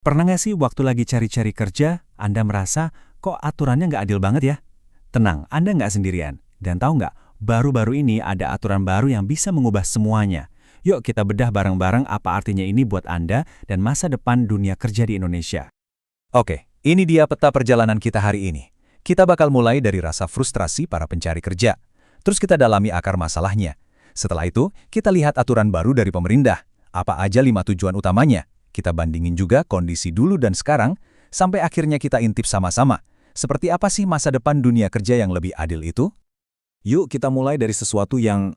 Pernah nggak sih waktu lagi cari-cari kerja, Anda merasa kok aturannya nggak adil banget ya? Tenang, Anda nggak sendirian. Dan tahu nggak, baru-baru ini ada aturan baru yang bisa mengubah semuanya. Yuk kita bedah bareng-bareng apa artinya ini buat Anda dan masa depan dunia kerja di Indonesia. Oke, ini dia peta perjalanan kita hari ini. Kita bakal mulai dari rasa frustrasi para pencari kerja. Terus kita dalami akar masalahnya. Setelah itu, kita lihat aturan baru dari pemerintah. Apa aja 5 tujuan utamanya. Kita bandingin juga kondisi dulu dan sekarang, sampai akhirnya kita intip sama-sama. Seperti apa sih masa depan dunia kerja yang lebih adil itu? Yuk kita mulai dari sesuatu yang,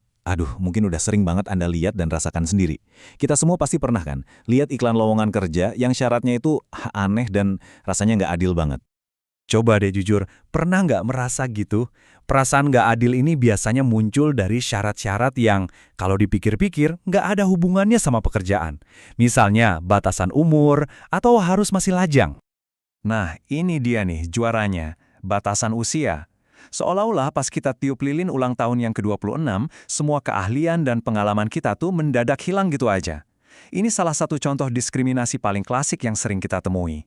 mungkin udah sering banget Anda lihat dan rasakan sendiri. Kita semua pasti pernah kan, lihat iklan lowongan kerja yang syaratnya itu aneh dan rasanya nggak adil banget. Coba deh jujur, pernah nggak merasa gitu? Perasaan nggak adil ini biasanya muncul dari syarat-syarat yang kalau dipikir-pikir nggak ada hubungannya sama pekerjaan. Misalnya batasan umur atau harus masih lajang. Nah, ini dia nih juaranya, batasan usia. Seolah-olah pas kita tiup lilin ulang tahun yang ke-26, semua keahlian dan pengalaman kita tuh mendadak hilang gitu aja. Ini salah satu contoh diskriminasi paling klasik yang sering kita temui.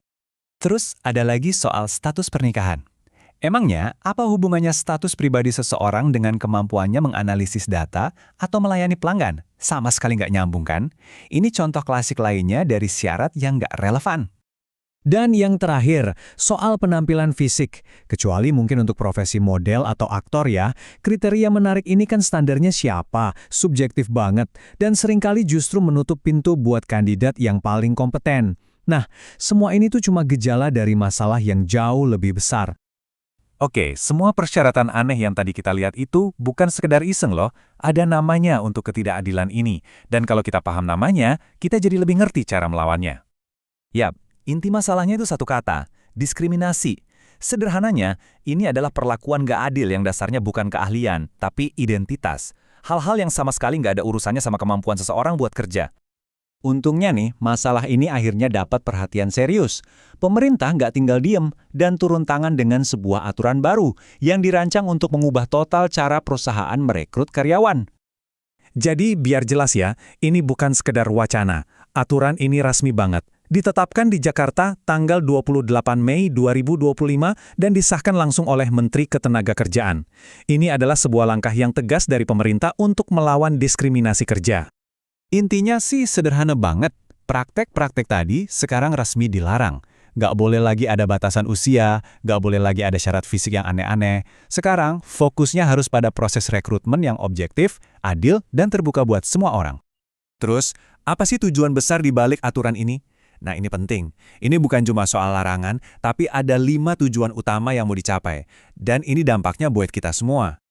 Terus ada lagi soal status pernikahan. Emangnya apa hubungannya status pribadi seseorang dengan kemampuannya menganalisis data atau melayani pelanggan? Sama sekali nggak nyambung kan? Ini contoh klasik lainnya dari syarat yang nggak relevan. Dan yang terakhir, soal penampilan fisik. Kecuali mungkin untuk profesi model atau aktor ya, kriteria menarik ini kan standarnya siapa, subjektif banget, dan seringkali justru menutup pintu buat kandidat yang paling kompeten. Nah, semua ini tuh cuma gejala dari masalah yang jauh lebih besar. Oke, semua persyaratan aneh yang tadi kita lihat itu bukan sekedar iseng loh, ada namanya untuk ketidakadilan ini. Dan kalau kita paham namanya, kita jadi lebih ngerti cara melawannya. Yap, inti masalahnya itu satu kata, diskriminasi. Sederhananya, ini adalah perlakuan gak adil yang dasarnya bukan keahlian, tapi identitas. Hal-hal yang sama sekali gak ada urusannya sama kemampuan seseorang buat kerja. Untungnya nih, masalah ini akhirnya dapat perhatian serius. Pemerintah nggak tinggal diem dan turun tangan dengan sebuah aturan baru yang dirancang untuk mengubah total cara perusahaan merekrut karyawan. Jadi biar jelas ya, ini bukan sekedar wacana. Aturan ini resmi banget. Ditetapkan di Jakarta tanggal 28 Mei 2025 dan disahkan langsung oleh Menteri Ketenagakerjaan. Ini adalah sebuah langkah yang tegas dari pemerintah untuk melawan diskriminasi kerja. Intinya sih sederhana banget. Praktek-praktek tadi sekarang resmi dilarang. Nggak boleh lagi ada batasan usia, nggak boleh lagi ada syarat fisik yang aneh-aneh. Sekarang fokusnya harus pada proses rekrutmen yang objektif, adil, dan terbuka buat semua orang. Terus, apa sih tujuan besar di balik aturan ini? Nah ini penting, ini bukan cuma soal larangan, tapi ada 5 tujuan utama yang mau dicapai. Dan ini dampaknya buat kita semua.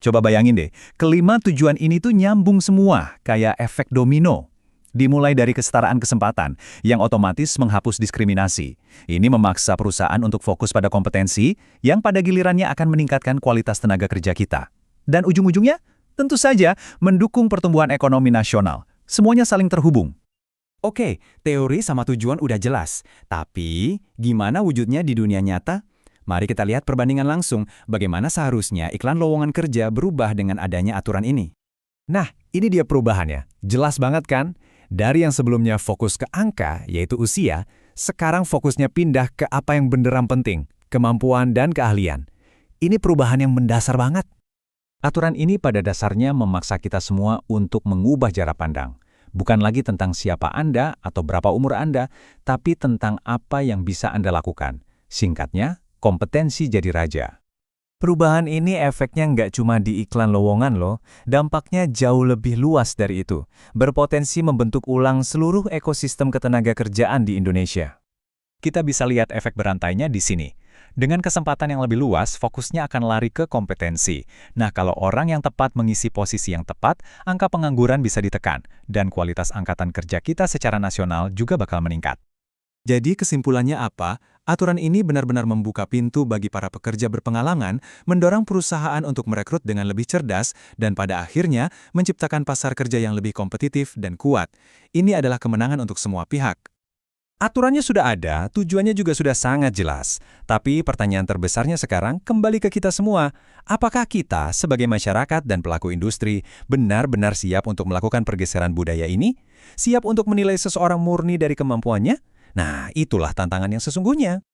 Coba bayangin deh, kelima tujuan ini tuh nyambung semua, kayak efek domino. Dimulai dari kesetaraan kesempatan, yang otomatis menghapus diskriminasi. Ini memaksa perusahaan untuk fokus pada kompetensi, yang pada gilirannya akan meningkatkan kualitas tenaga kerja kita. Dan ujung-ujungnya, tentu saja mendukung pertumbuhan ekonomi nasional. Semuanya saling terhubung. Oke, teori sama tujuan udah jelas. Tapi, gimana wujudnya di dunia nyata? Mari kita lihat perbandingan langsung bagaimana seharusnya iklan lowongan kerja berubah dengan adanya aturan ini. Nah, ini dia perubahannya. Jelas banget kan? Dari yang sebelumnya fokus ke angka, yaitu usia, sekarang fokusnya pindah ke apa yang beneran penting, kemampuan dan keahlian. Ini perubahan yang mendasar banget. Aturan ini pada dasarnya memaksa kita semua untuk mengubah jarak pandang. Bukan lagi tentang siapa Anda atau berapa umur Anda, tapi tentang apa yang bisa Anda lakukan. Singkatnya, kompetensi jadi raja. Perubahan ini efeknya nggak cuma di iklan lowongan loh, dampaknya jauh lebih luas dari itu. Berpotensi membentuk ulang seluruh ekosistem ketenagakerjaan di Indonesia. Kita bisa lihat efek berantainya di sini. Dengan kesempatan yang lebih luas, fokusnya akan lari ke kompetensi. Nah, kalau orang yang tepat mengisi posisi yang tepat, angka pengangguran bisa ditekan, dan kualitas angkatan kerja kita secara nasional juga bakal meningkat. Jadi kesimpulannya apa? Aturan ini benar-benar membuka pintu bagi para pekerja berpengalaman, mendorong perusahaan untuk merekrut dengan lebih cerdas, dan pada akhirnya menciptakan pasar kerja yang lebih kompetitif dan kuat. Ini adalah kemenangan untuk semua pihak. Aturannya sudah ada, tujuannya juga sudah sangat jelas. Tapi pertanyaan terbesarnya sekarang kembali ke kita semua. Apakah kita sebagai masyarakat dan pelaku industri benar-benar siap untuk melakukan pergeseran budaya ini? Siap untuk menilai seseorang murni dari kemampuannya? Nah, itulah tantangan yang sesungguhnya.